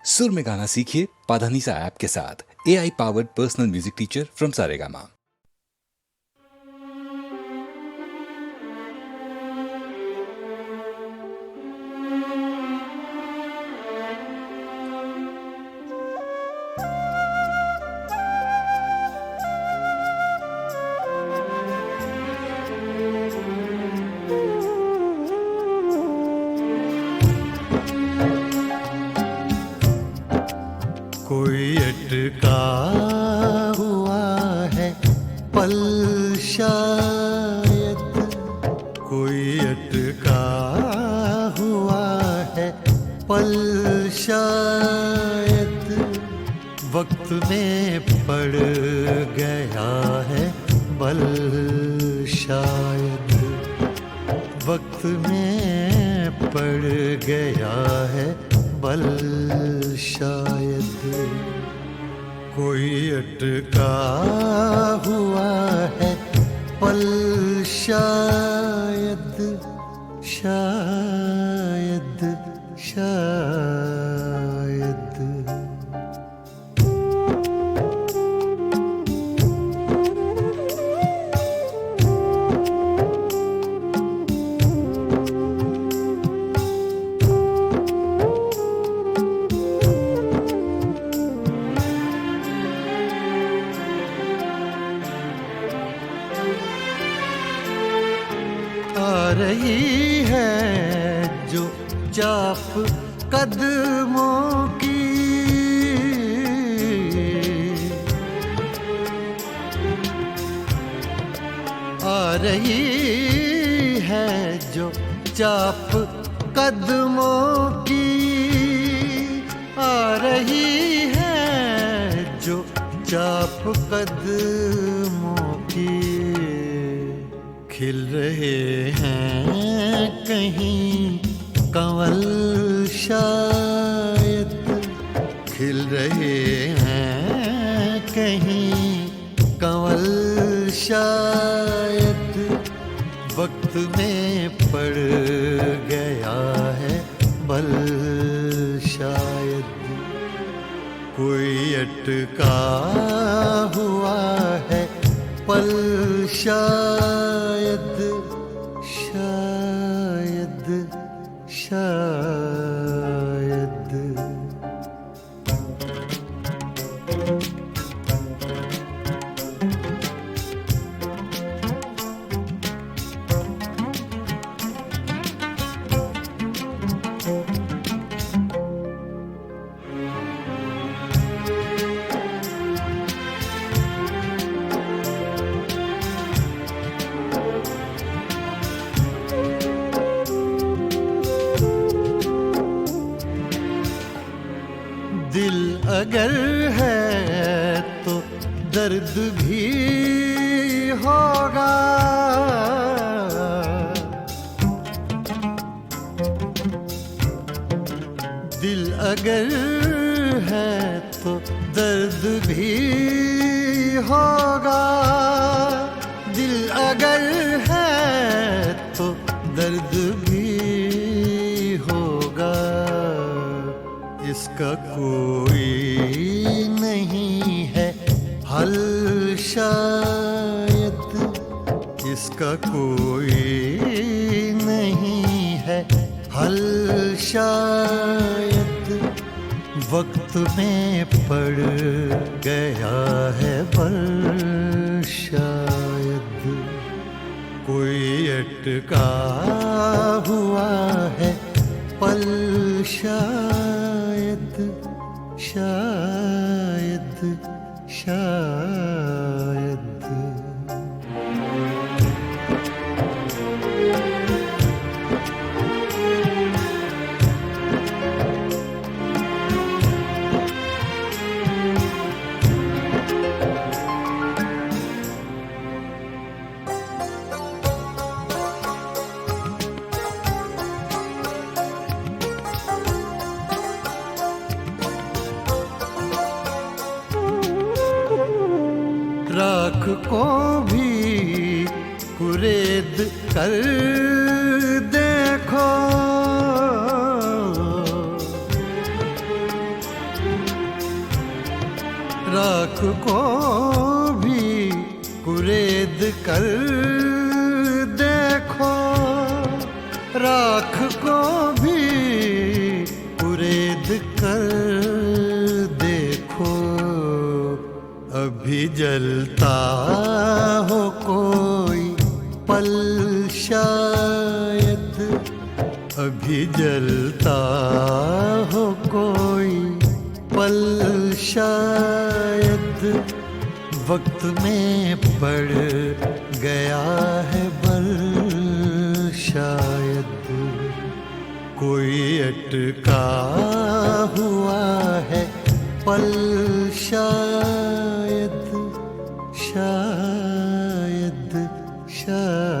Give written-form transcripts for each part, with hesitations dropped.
सुर में गाना सीखिए पाधानीसा ऐप के साथ। AI powered personal music teacher from Saregama. कोई अटका हुआ है पल शायद, कोई अटका हुआ है पल शायद, वक्त में पड़ गया है बल शायद, वक्त में पड़ गया है बल शायद। कोई अटका हुआ है पल शायद, शायद शायद। आ रही है जो चाप कदमों की, आ रही है जो चाप कदमों की, आ रही है जो चाप कदमों की। खिल रहे हैं कहीं कंवल शायद, खिल रहे हैं कहीं कंवल शायद, वक्त में पड़ गया है बल शायद। कोई अटका हुआ है पल शायद, शायद शायद। दिल अगर है तो दर्द भी होगा, दिल अगर है तो दर्द भी होगा, दिल अगर है तो दर्द भी होगा। इसका कोई नहीं है हल शायद, इसका कोई नहीं है हल शायद, वक्त में पड़ गया है बल शायद। कोई अटका हुआ है पल शायद, शायद शायद। राख को भी कुरेद कर देखो, राख को भी कुरेद कर देखो, राख को भी कुरेद कर देखो, अभी जलता हो कोई पल शायद, अभी जलता हो कोई पल शायद, वक्त में पड़ गया है बल शायद, कोई अटका हुआ है पल शायद, शायद शायद।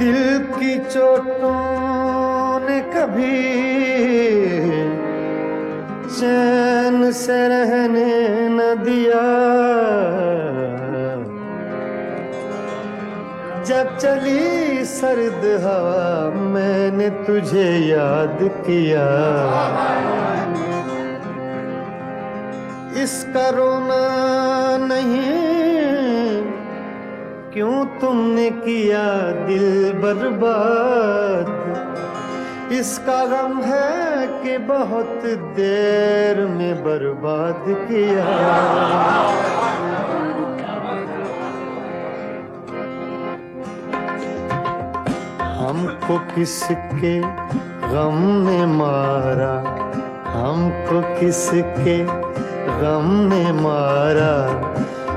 दिल की चोटों ने कभी चैन से रहने न दिया, जब चली सर्द हवा मैंने तुझे याद किया, इसका रोना नहीं क्यों तुमने किया दिल बर्बाद, इसका गम है कि बहुत देर में बर्बाद किया। हमको किसके गम ने मारा, हमको किसके गम ने मारा,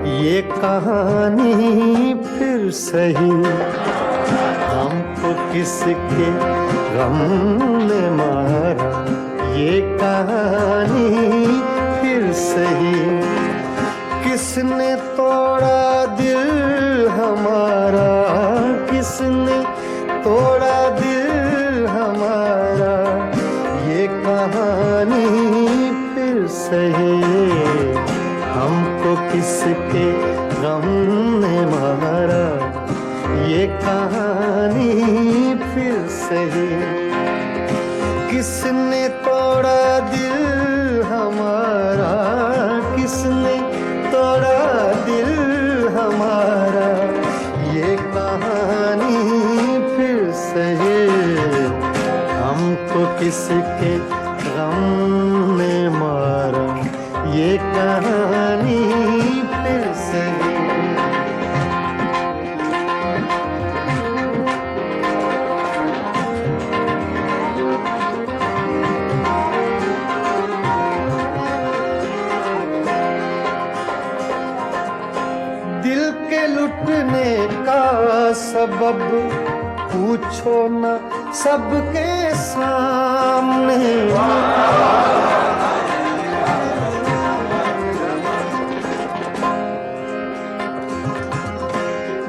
ये कहानी फिर सही, हमको किसके गम ने मारा, ये कहानी फिर सही, किसने तोड़ा दिल हमारा, किसने तोड़ा दिल हमारा, ये कहानी फिर सही, हमको किसके गम ने मारा, ये कहानी फिर सही, किसने तोड़ा दिल हमारा, किसने तोड़ा दिल हमारा, ये कहानी फिर सही, हमको किसके गम ने मारा, ये कहानी फिर सही। दिल के लुटने का सबब पूछो न सबके सामने,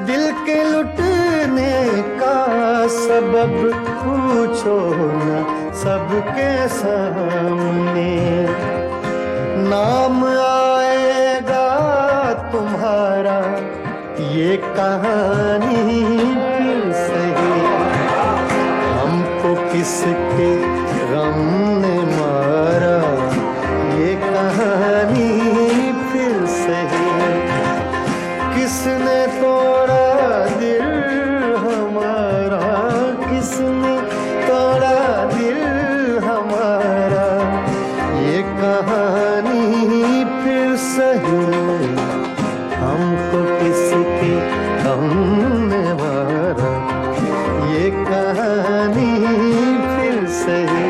दिल के लुटने का सबब पूछो न सबके सामने, नाम आएगा तुम्हारा, ये कहानी फिर सही, हमको किसके गम ने मारा, ये कहानी फिर सही, किसने तोड़ा दिल हमारा, किसने तोड़ा दिल हमारा, ये कहानी फिर सही, हमको किसके गम ने मारा, ये कहानी फिर सही।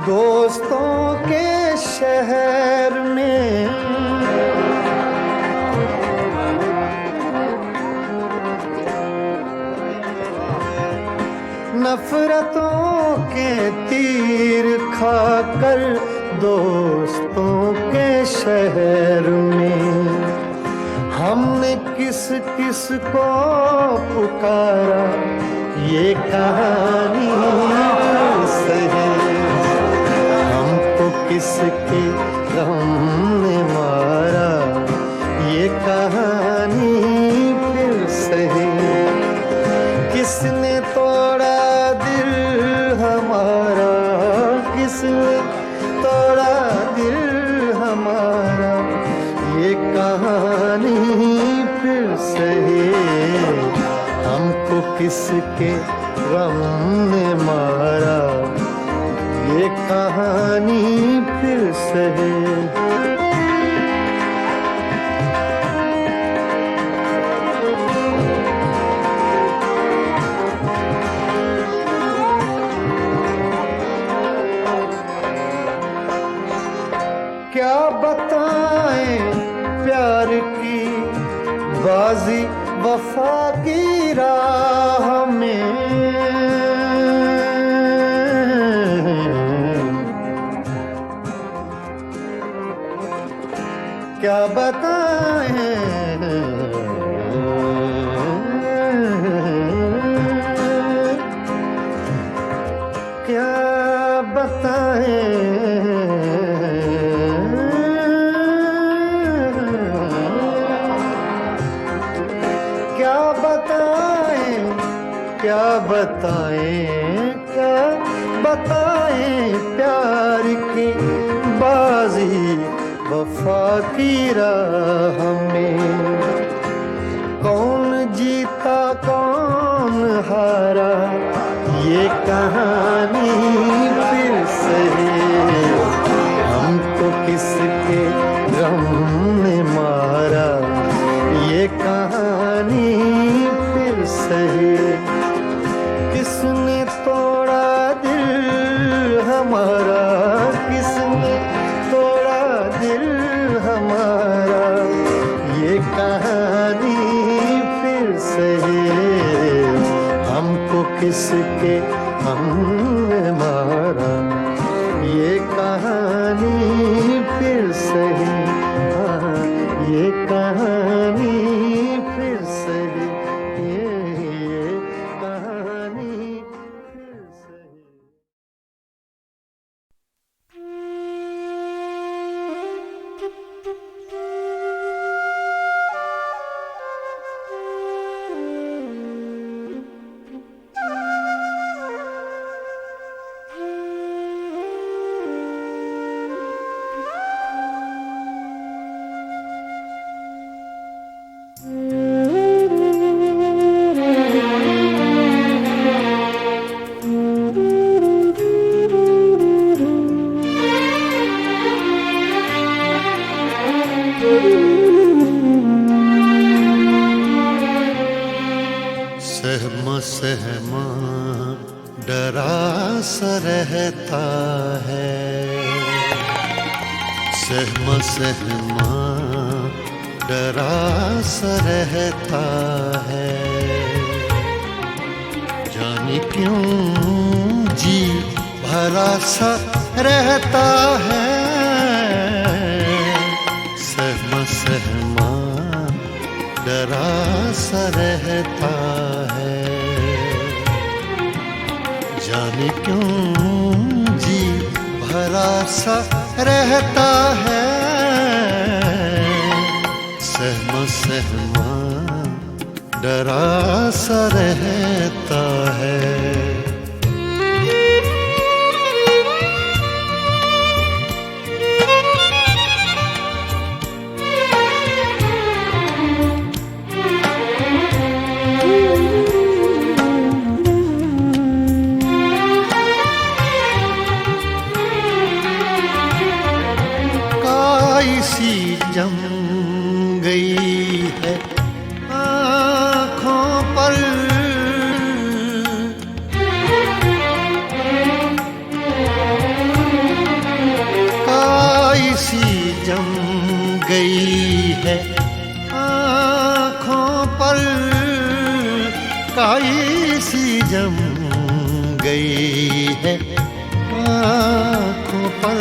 दोस्तों के शहर में नफरतों के तीर खाकर दोस्तों के शहर में हमने किस किस को पुकारा, ये कहानी सही। हमको किसके गम ने मारा, ये कहानी फिर सही। किसने तोड़ा दिल हमारा, किसने तोड़ा दिल हमारा, ये कहानी फिर सही। हमको किसके गम ने मारा, ये कहानी फिर सही। क्या बताएं प्यार की बाजी वफा की राह में, क्या बताएं क्या बताएं क्या बताएं क्या बताएं प्यार की बाजी वफा की राह में। कौन जीता कौन हारा, ये कहानी फिर सही। हमको किसके गम ने मारा, ये कहानी फिर सही। किसने तोड़ा दिल हमारा, किसने तोड़ा दिल हमारा, ये कहानी फिर सही। हमको किसके हमने मारा, ये कहानी फिर सही। हाँ, ये कहानी फिर सही। ये कहानी फिर सही। सहमा सहमा डरा सा रहता है, सहमा सहमा डरा सा रहता है। जाने क्यों जी भरा सा रहता है, सहमा सहमा डरा सा रहता है। जाने क्यों जी भरा सा रहता है, सहमा सहमा डरा सा रहता है। सी जम गई है आँखों पर, गई है, आँखों पर काई सी जम गई है, आँखों पर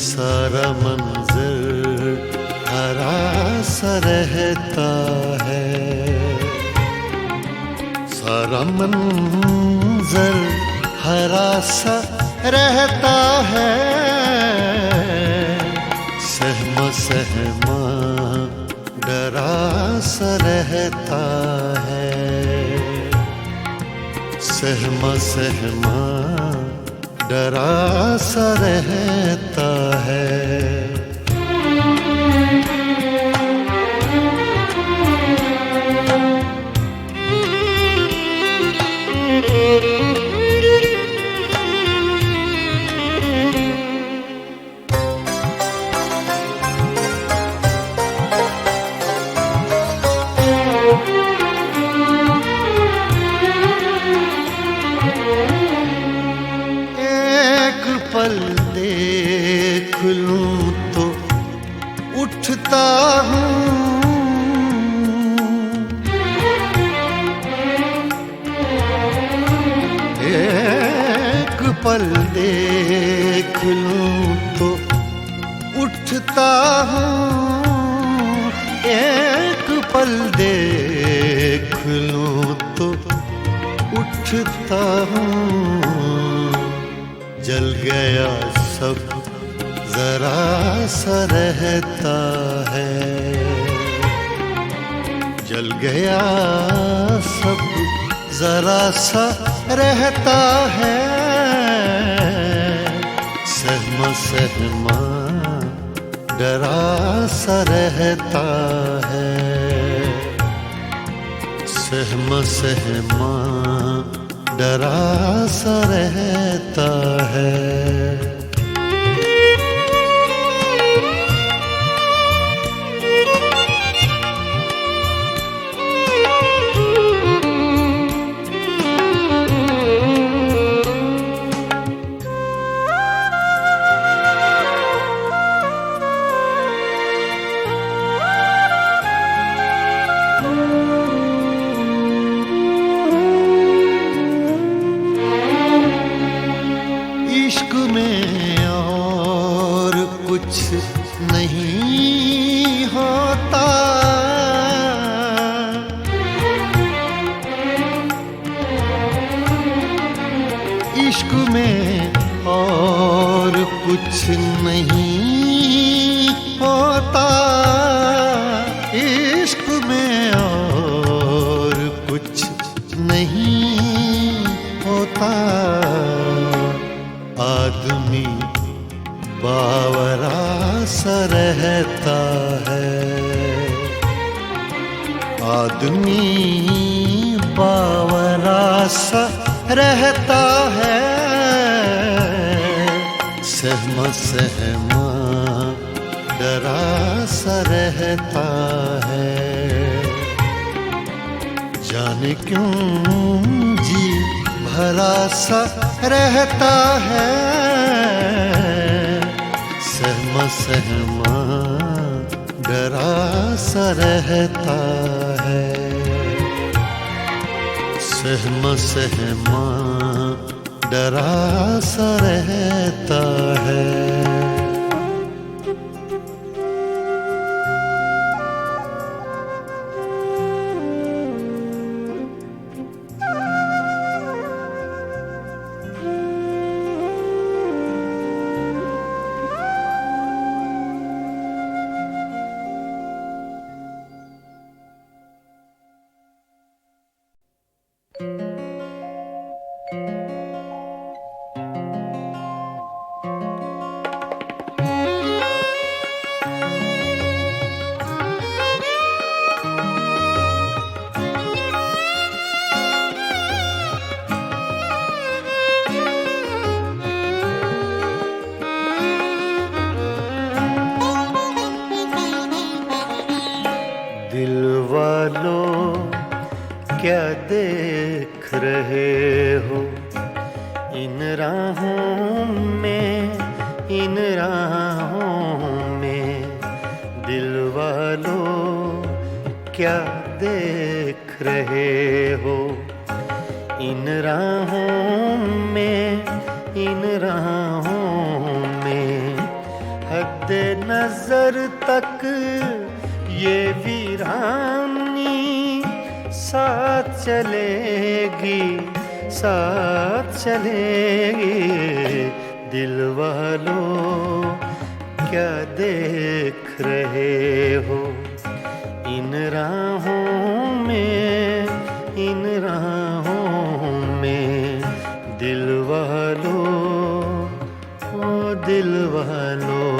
सारा मंजर हरा सा रहता है, सारा मंजर हरा सा रहता है, सहमा सहमा डरा सा रहता है, सहमा सहमा डरा सा रहता है। पल देख लूं तो उठता हूँ, एक पल देख लूं तो उठता हूँ, एक पल देख लूं तो उठता हूँ, जल गया सब जरा सा रहता है, जल गया सब जरा सा रहता है, सहमा सहमा डरा सा रहता है, सहमा सहमा डरा सा रहता है। इश्क में और कुछ नहीं होता, इश्क में और कुछ नहीं होता, इश्क में और कुछ नहीं होता, आदमी बावरा सा रहता है, आदमी बावरा सा रहता है, सहमा सहमा डरा सा रहता है, जाने क्यों जी भरा सा रहता है, सहमा सहमा डरा सा रहता है, सहमा सहमा डरा सा रहता है। क्या देख रहे हो इन राहों में, इन राहों में क्या देख रहे हो? इन राहों में, इन राहों में हद नजर तक ये वीरानी साथ चलेगी, साथ चलेगी। दिल वालों क्या देख रहे हो? इन राहों में, इन राहों में दिल वालों, ओ दिल वालों।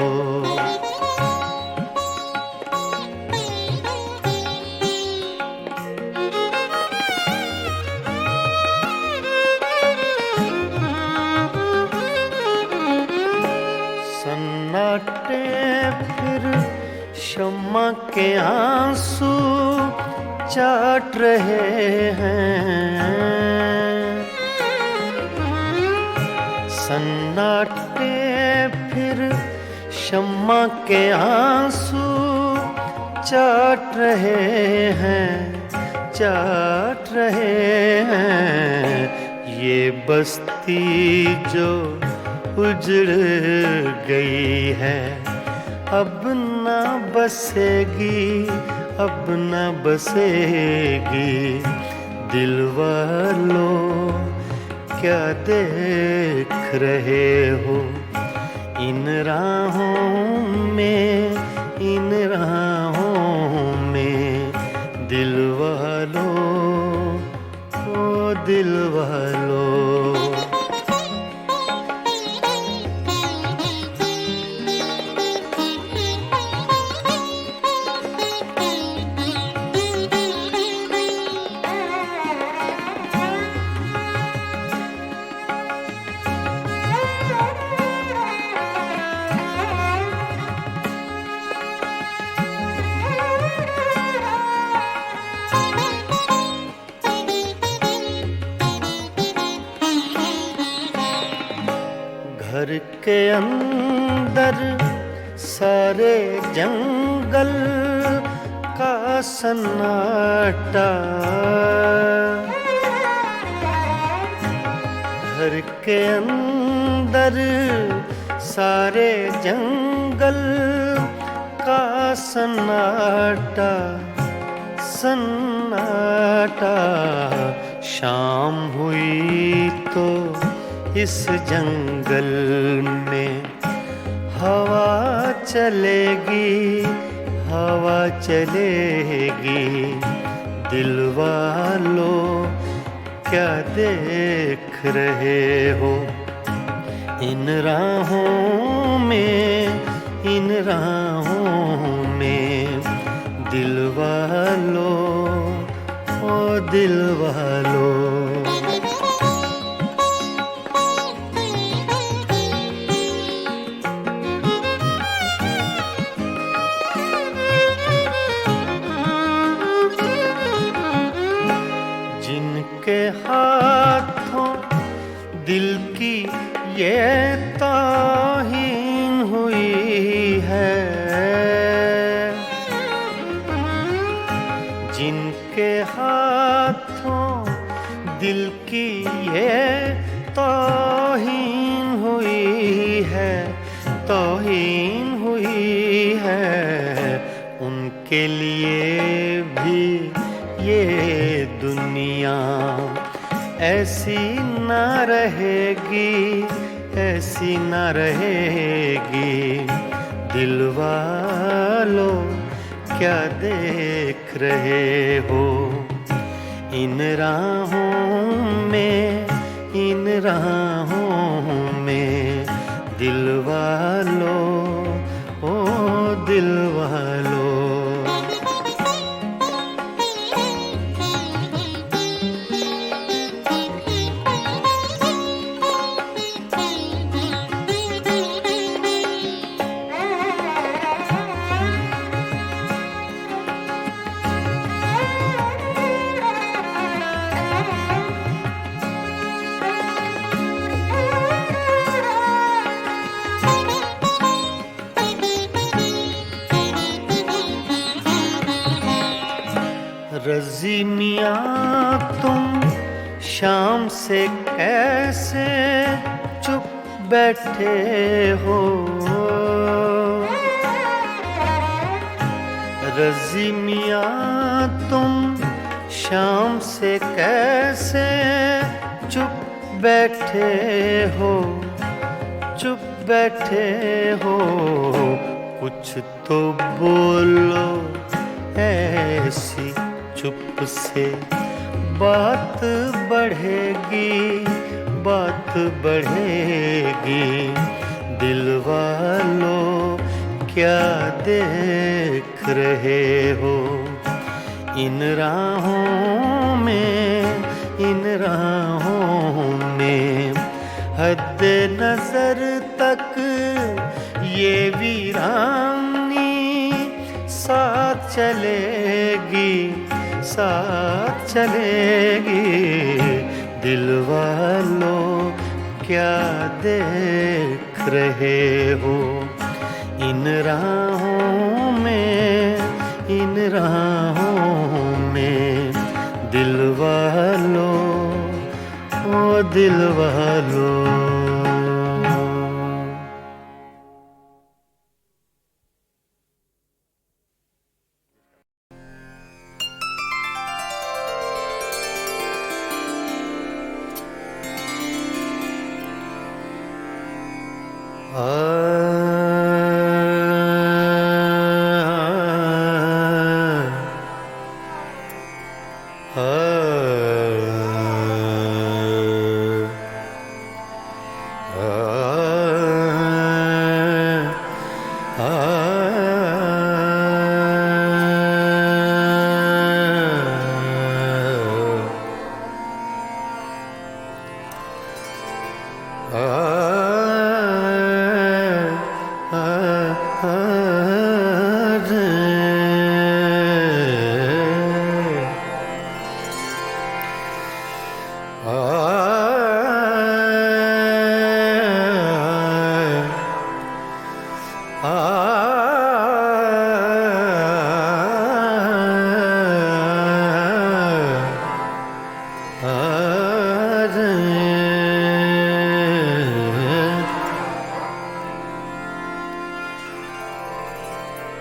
सन्नाटे फिर शम्मा के आंसू चाट रहे हैं। सन्नाटे फिर शम्मा के आंसू चाट रहे हैं, चाट रहे हैं। ये बस्ती जो उजड़ गई है अब न बसेगी, अब न बसेगी। दिल वालों क्या देख रहे हो? इन राहों में, इन राहों में दिल वालों, ओ दिल वालों। घर के अंदर सारे जंगल का सन्नाटा, घर के अंदर सारे जंगल का सन्नाटा, सन्नाटा। शाम हुई तो इस जंगल में हवा चलेगी, हवा चलेगी। दिल वालों क्या देख रहे हो? इन राहों में, इन राहों में दिल वालों, ओ दिल वालों। जिनके हाथों दिल की ये ताहीन हुई है, जिनके हाथों दिल की ये ताहीन हुई है, ताहीन हुई है। उनके लिए भी ये दुनिया ऐसी न रहेगी, ऐसी न रहेगी। दिल वालों क्या देख रहे हो? इन राहों में, इन राहों में दिल वालों, ओ दिल वालों। रज़ी मियाँ तुम शाम से कैसे चुप बैठे हो, रज़ी मियाँ तुम शाम से कैसे चुप बैठे हो, चुप बैठे हो। कुछ तो बोलो ऐसी चुप से बात बढ़ेगी, बात बढ़ेगी। दिल वालों क्या देख रहे हो, इन राहों में, इन राहों में। हद नजर तक ये वीरानी साथ चलेगी, साथ चलेगी। दिल वालों क्या देख रहे हो, इन राहों में, इन राहों में। दिल वालों, ओ दिल वालों।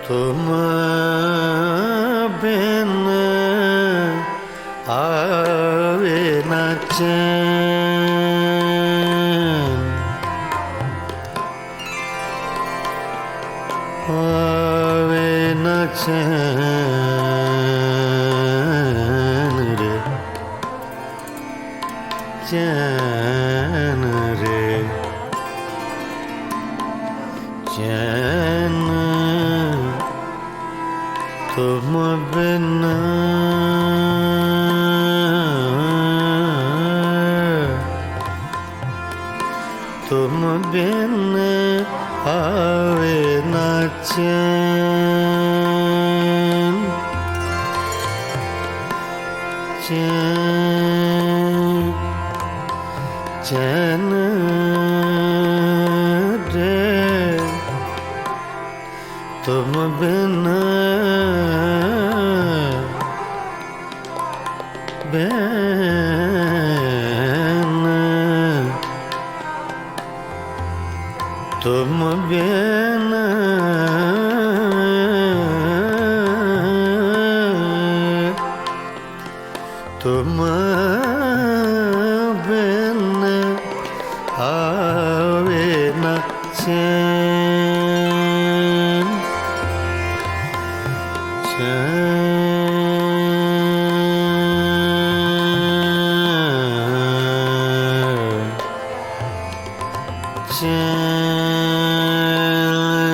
तुम बिन आवे न चैन, आवे न चैन रे, चैन रे, चैन तुम बिन। तुम बिन आवे न चैन, चैन, चैन रे, तुम बिन, बिन, तुम बिन, तुम बिन आवे न चैन, चैन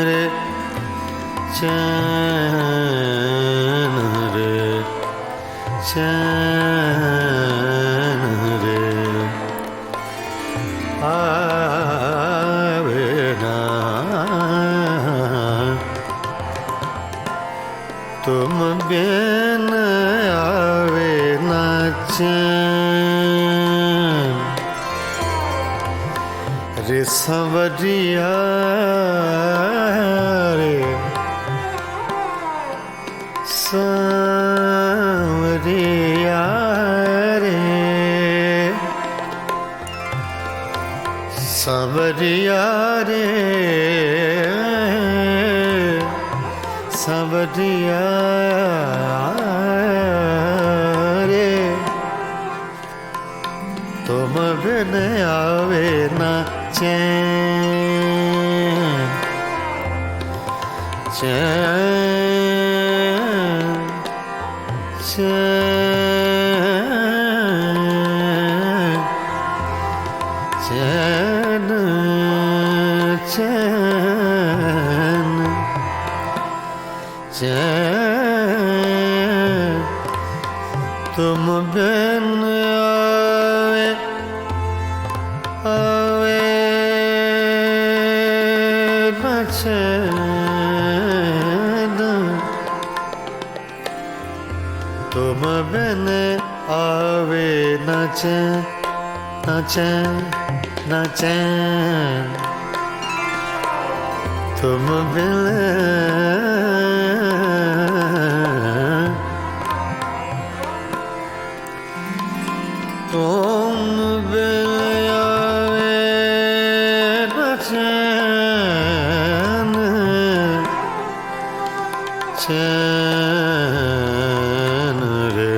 रे, चैन रे, चैन रे, आवे ना तुम बिन आवे न चैन। रे संवरिया रे, संवरिया सांवरिया रे सांवरिया रे तुम बिन आवे ना चैन चैन चैन चैन चैन चैन तुम बिन आवे आवे न चैन तुम बिन आवे न चैन न चैन न चैन तुम बिन तुम बिन आवे न चैन चैन रे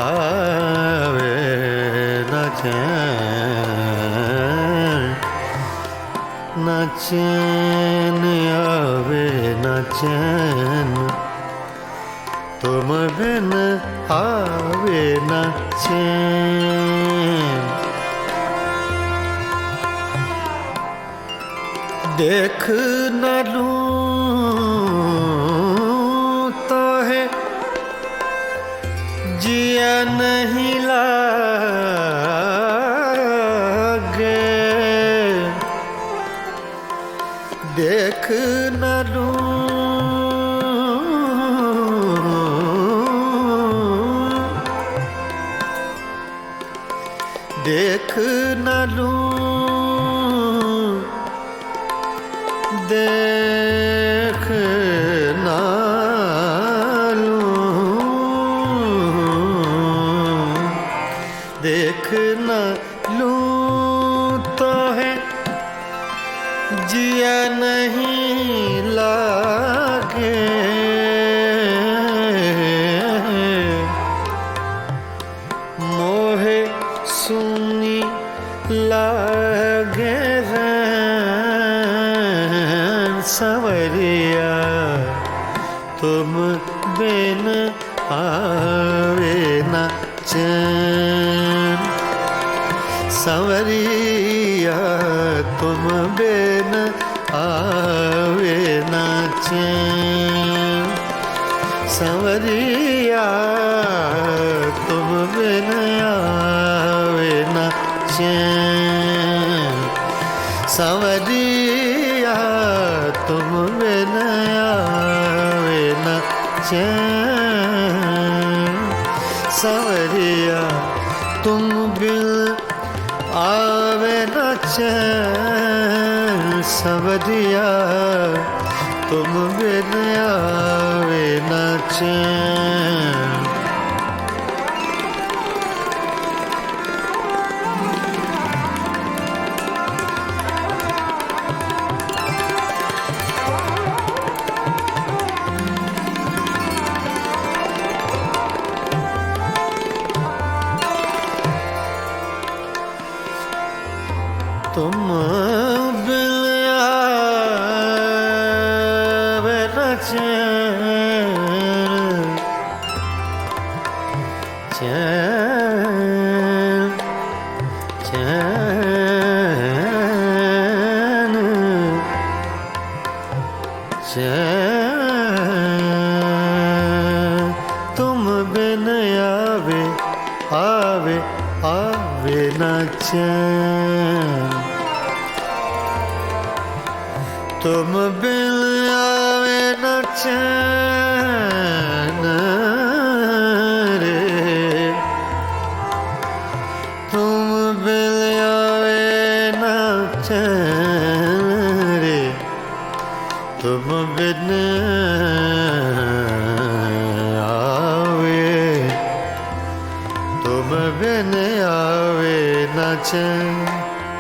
आवे न चैन न चैन आवे न चैन तुम बिन आवे न चैन देख न लूं तो है जिया नहीं लागे देख न लूं देख न लूं देख न लूं देख न लूं तो है जिया नहीं लागे मोहे सुनी लागे सांवरिया तुम बिन आवे न चैन सांवरिया तुम बिन आवे न चैन सांवरिया तुम बिन आवे न चैन सांवरिया तुम बिन आवे न चैन सांवरिया तुम बिन आवे न चैन सांवरिया तुम बिन आवे न चैन तुम बिन आवे न चैन चैन चैन चैन तुम बिन आवे आवे आवे न चैन तुम बिन आवे न चैन रे तुम बिन आवे न चैन रे तुम बिन आवे तुम बिन आवे न चैन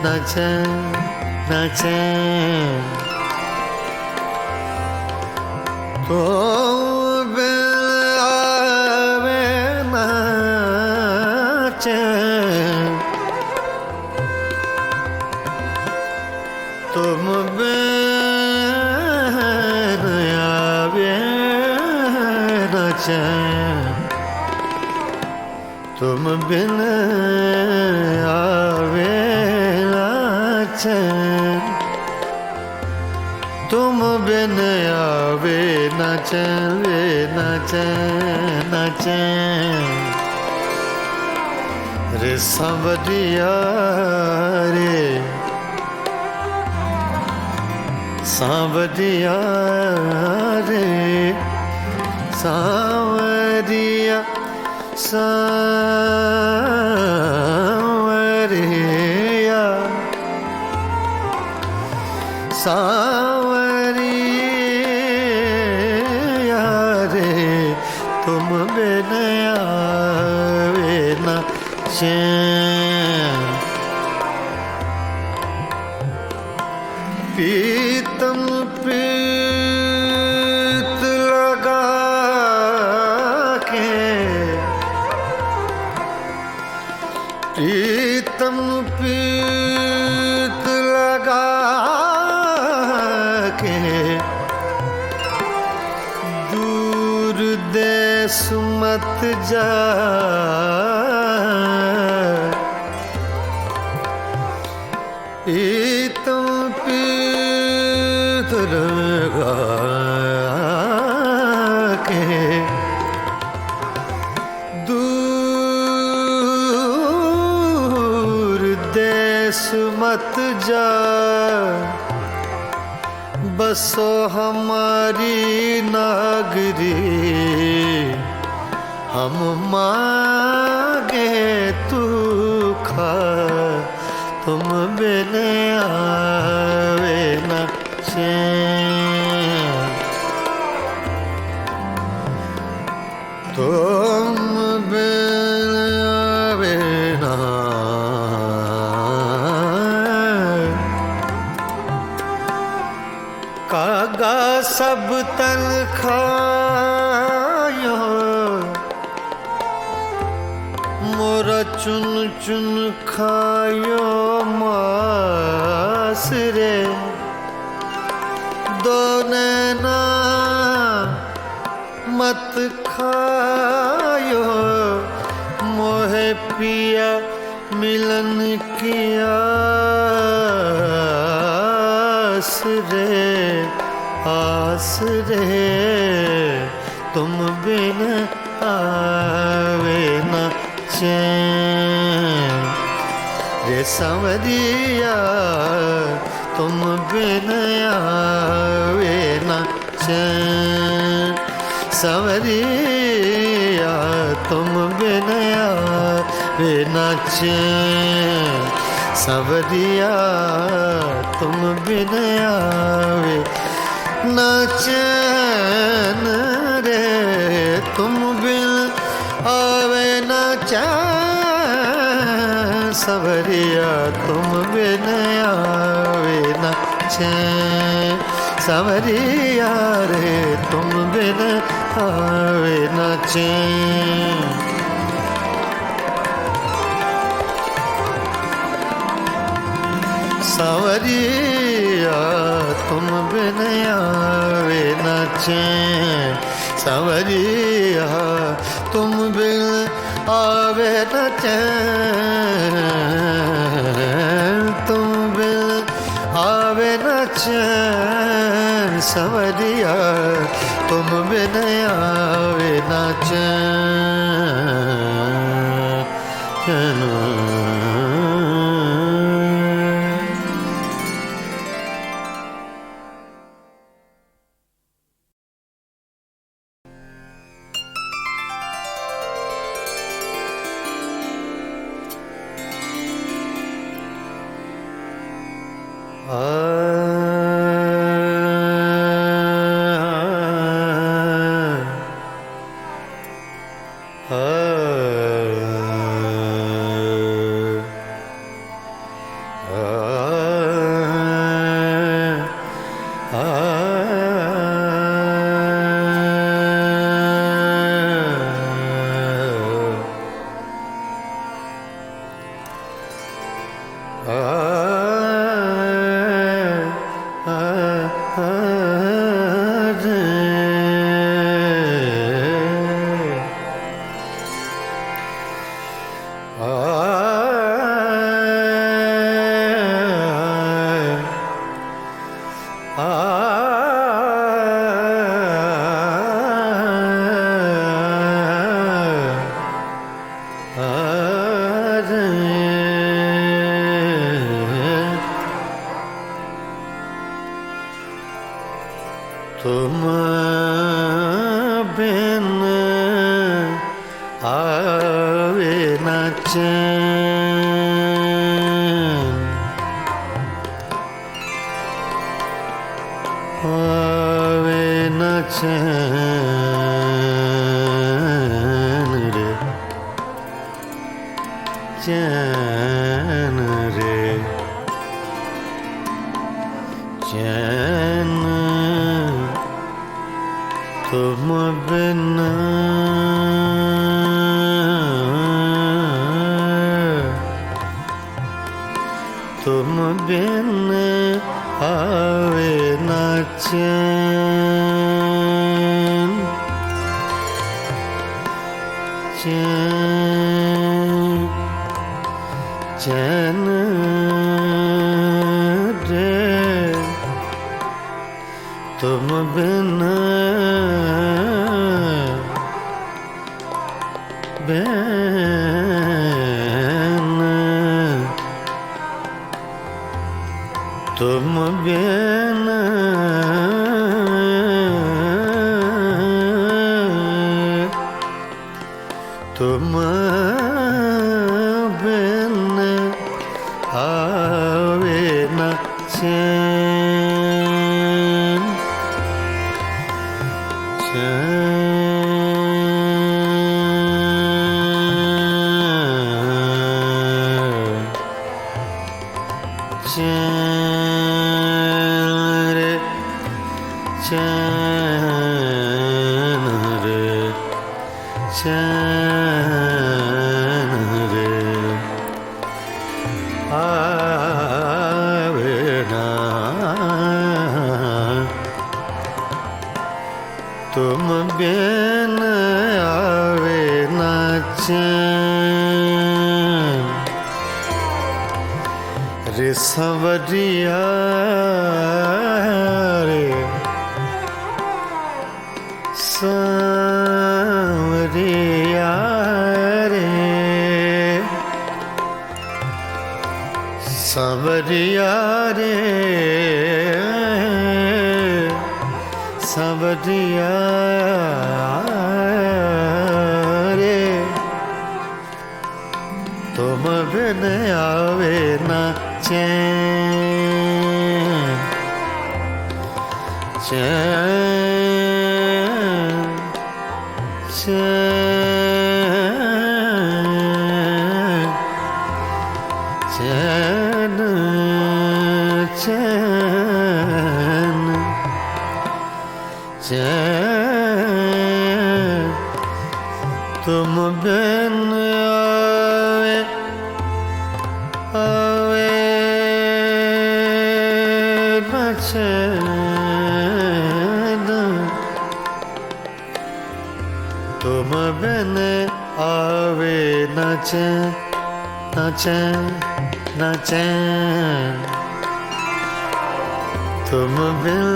ना चैन ना चैन तो बिन आवे ना चैन तुम बिन आवे ना चैन तुम बिन आवे ना चैन तुम बिन आवे ना चैन वे ना चैन ना चैन रे सांवरिया रे सांवरिया रे सांवरिया सांवरिया सांवरिया रे तुम बिन आवे ना चैन पीतम प्रीत लगा के प्रीतम प्रीत लगा के दूर देश मत जा प्रीतम प्रीत लगा के दूर देश मत जा बसो हमारी नागरी हम मांगे तू खा तुम बिन आवे ना चैन तुम बिन आवे ना कागा सब तन खायो मोरा चुन चुन खायो मास रे दो नैना मत खायो मोहे पिया मिलन की आस रे आस रे तुम बिन आवे ना चैन रे सांवरिया तुम बिन आवे ना चैन सांवरिया तुम बिन आवे ना चैन सांवरिया तुम बिन आवे ना चैन रे तुम बिन आवे ना चैन सांवरिया तुम बिन आवे ना चैन सांवरिया रे तुम बिन आवे ना चैन सांवरिया तुम बिन आवे ना चैन सांवरिया तुम बिन आवे ना चैन तुम बिन आवे ना चैन सांवरिया तुम बिन आवे ना चैन तुम बिन आवे न चैन, आवे न चैन रे, चैन रे, चैन तुम बिन तुम बिन आवे न चैन, चैन चैन रे, तुम बिन तुम बिन तुम बिन आवे न चैन, चैन रे, चैन रे, चैन रे, आवे ना तुम बिन आवे न चैन रे, संवरिया रे, संवरिया रे, संवरिया रे, संवरिया रे, तुम बिन आवे न चैन, चैन चैन चैन चैन चैन तुम बिन आवे आवे न चैन, तुम बिन आवे न चैन, न चैन, न चैन, तुम बिन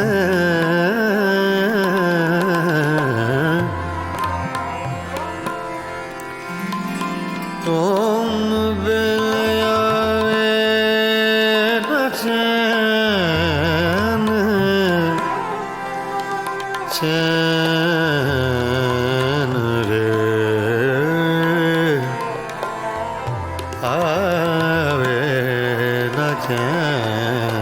तुम बिन आवे न चैन, चैन रे, आवे न चैन,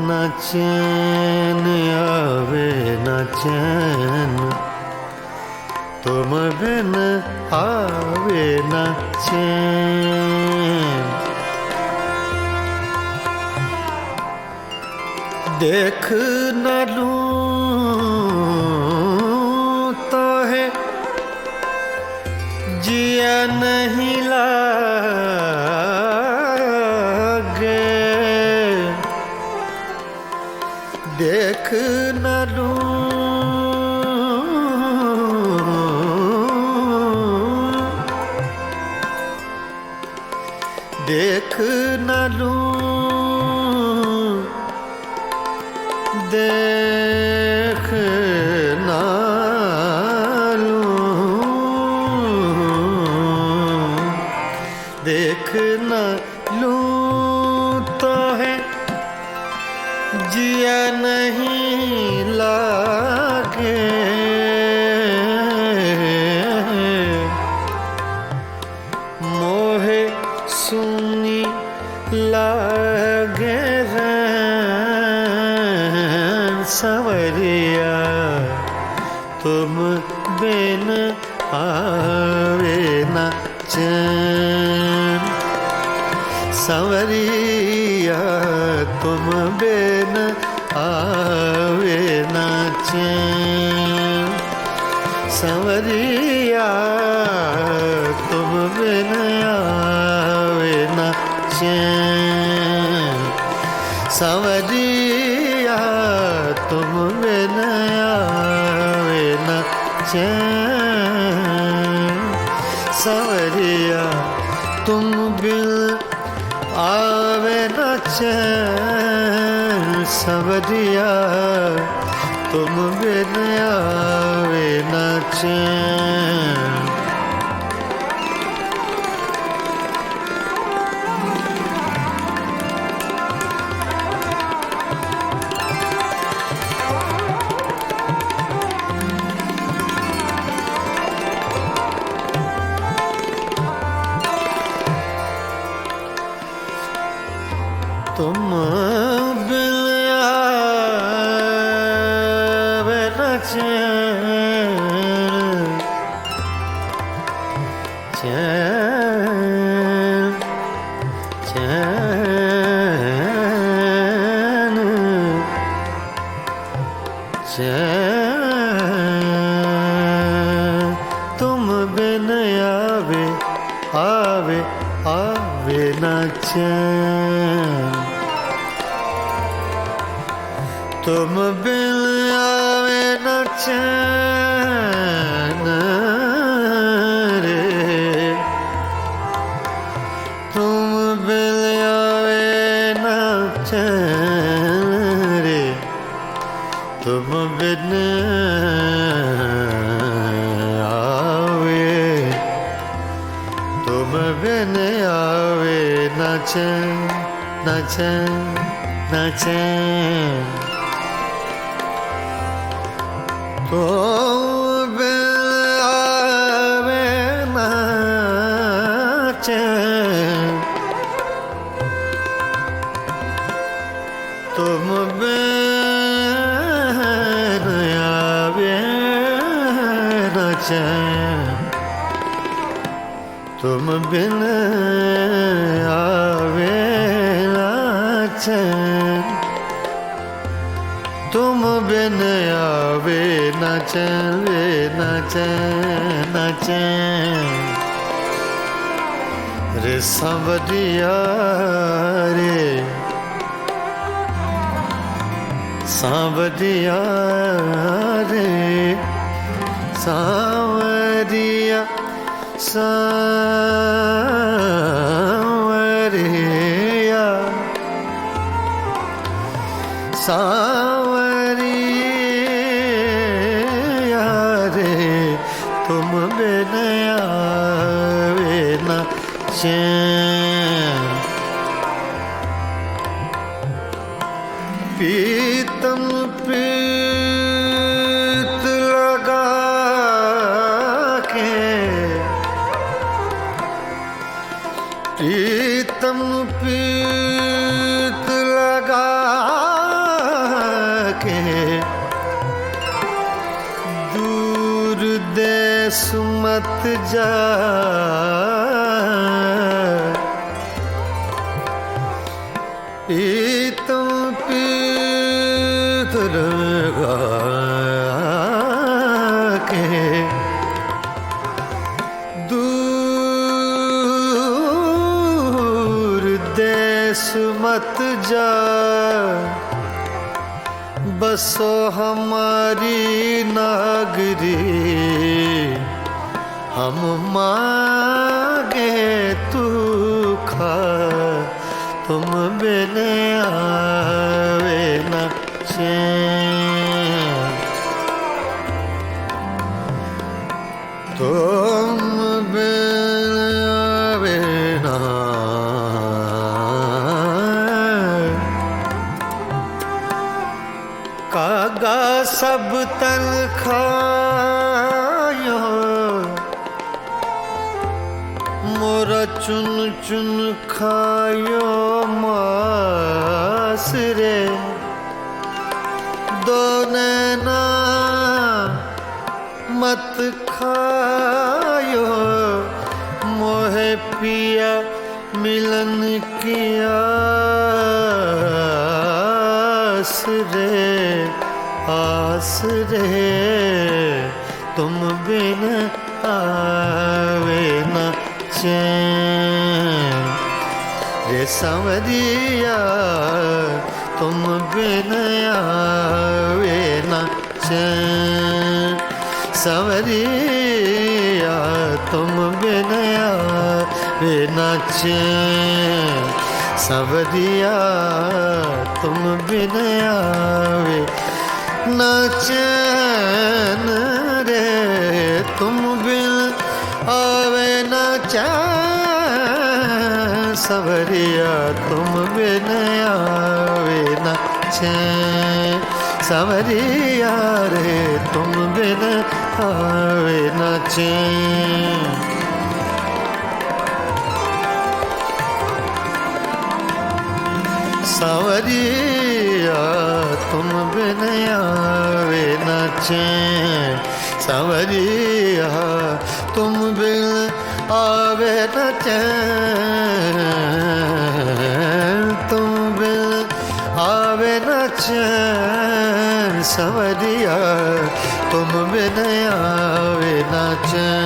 न चैन आवे न चैन, तुम बिन आवे न चैन, देख न लूं तो है जिया नहीं लागे, देख न लूं देख न लूं देख न लूं देख न लूं तो है जिया नहीं लागे, मोहे सुनी लागे सवरिया, तुम बिन आवे न चैन, सवरिया तुम बिन आवे न चैन, सवरिया तुम बिन आवे न चैन, सवरिया तुम बिन आवे न चैन, सवरिया तुम बिन आवे न चैन, सवरिया तुम बिन आवे न चैन। तुम बिन आवे न चैन, चैन चैन चैन, तुम बिन आवे आवे आवे न चैन, तुम बिन आवे न चैन रे, तुम बिन आवे न चैन रे, तुम बिन आवे, तुम बिन आवे न चैन न चैन न चैन, तुम बिन आवे न चैन, तुम बिन आवे न चैन, तुम बिन आवे न चैन, तुम बिन आवे न चैन वे न चैन न चैन रे, सांवरिया रे सांवरिया रे, सांवरिया सांवरिया सांवरिया रे, तुम बिन आवे न चैन, पीतम पीत लगा के, प्रीतम पीत लगा के, दूर देश मत जा, प्रीतम पीत के दूर देश मत जा, बसो हमारी नागरी, हम मांगे तू खा, तुम बिन आवे न चैन, तुम बिन आवे न कागा सब तन खायो, मोरा चुन चुन खायो मास रे, दो नैना मत खायो, मोहे पिया मिलन की आस रे, आस रे, तुम बिन आवे न चैन, रे सांवरिया तुम बिन आवे न चैन, सांवरिया तुम बिन आवे न चैन, सांवरिया तुम बिन आवे न चैन रे, तुम बिन आवे न चैन, सांवरिया तुम बिन आवे न चैन, सांवरिया रे तुम बिन आवे न चैन, सांवरिया तुम बिन आवे न चैन, सांवरिया तुम बिन आवे न चैन, तुम बिन आवे न चैन, सांवरिया तुम बिन आवे न चैन।